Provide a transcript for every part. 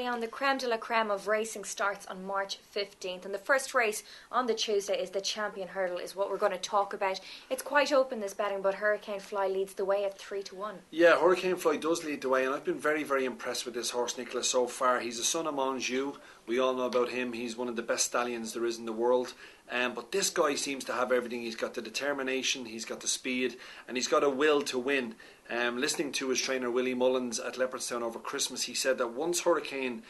Leon, the creme de la creme of racing starts on March 15th, and the first race on the Tuesday is the Champion Hurdle, is what we're going to talk about. It's quite open, this betting, but Hurricane Fly leads the way at 3-1. Yeah, Hurricane Fly does lead the way, and I've been very, very impressed with this horse, Nicola, so far. He's a son of Monjou. We all know about him. He's one of the best stallions there is in the world. But this guy seems to have everything. He's got the determination, he's got the speed, and he's got a will to win. Listening to his trainer Willie Mullins at Leopardstown over Christmas, he said that once Hurricane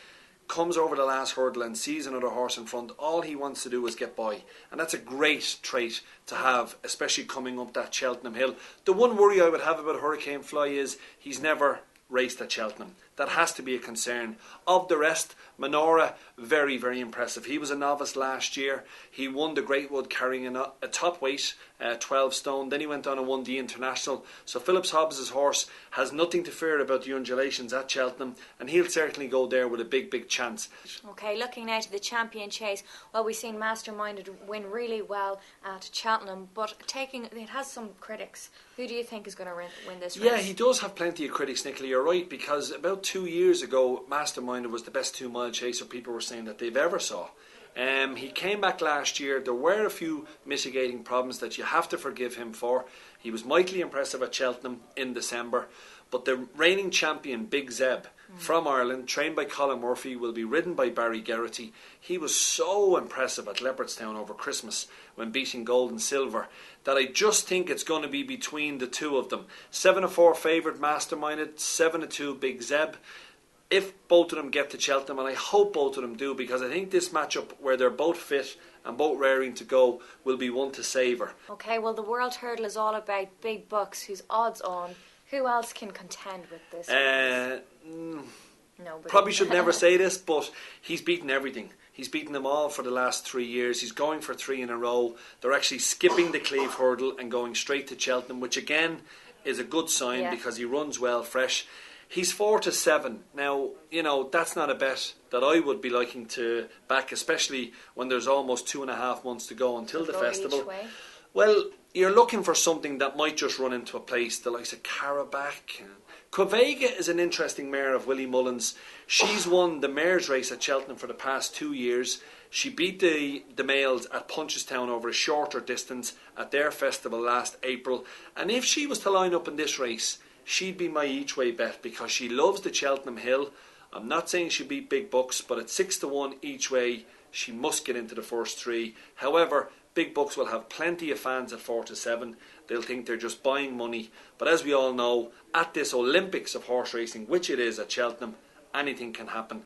comes over the last hurdle and sees another horse in front, all he wants to do is get by. And that's a great trait to have, especially coming up that Cheltenham hill. The one worry I would have about Hurricane Fly is he's never raced at Cheltenham. That has to be a concern. Of the rest, Manora, very, very impressive. He was a novice last year. He won the Great Wood carrying a top weight, 12 stone. Then he went on and won the International. So Phillips Hobbs' horse has nothing to fear about the undulations at Cheltenham, and he'll certainly go there with a big, big chance. Okay, looking now to the Champion Chase. Well, we've seen Masterminded win really well at Cheltenham, but it has some critics. Who do you think is going to win this race? Yeah, he does have plenty of critics, Nicola, you're right, because about 2 years ago, Masterminded was the best 2 mile chaser people were saying that they've ever saw. He came back last year. There were a few mitigating problems that you have to forgive him for. He was mightily impressive at Cheltenham in December. But the reigning champion, Big Zeb, from Ireland, trained by Colin Murphy, will be ridden by Barry Geraghty. He was so impressive at Leopardstown over Christmas when beating Gold and Silver that I just think it's going to be between the two of them. 7-4 favoured Masterminded, 7-2 Big Zeb. If both of them get to Cheltenham, and I hope both of them do, because I think this matchup where they're both fit and both raring to go will be one to savour. Okay, well, the World Hurdle is all about big bucks whose odds on. Who else can contend with this? Nobody. Probably should never say this, but he's beaten everything. He's beaten them all for the last 3 years. He's going for 3 in a row. They're actually skipping the Cleve Hurdle and going straight to Cheltenham, which again is a good sign because he runs well, fresh. He's 4-7. Now, you know, that's not a bet that I would be liking to back, especially when there's almost 2.5 months to go until the festival. Well, you're looking for something that might just run into a place, the likes of Carabac. Quavega is an interesting mare of Willie Mullins. She's won the mares race at Cheltenham for the past 2 years. She beat the males at Punchestown over a shorter distance at their festival last April. And if she was to line up in this race, she'd be my each-way bet because she loves the Cheltenham Hill. I'm not saying she beat big bucks, but at 6-1 each way, she must get into the first 3. However, big bucks will have plenty of fans at 4-7. They'll think they're just buying money. But as we all know, at this Olympics of horse racing, which it is at Cheltenham, anything can happen.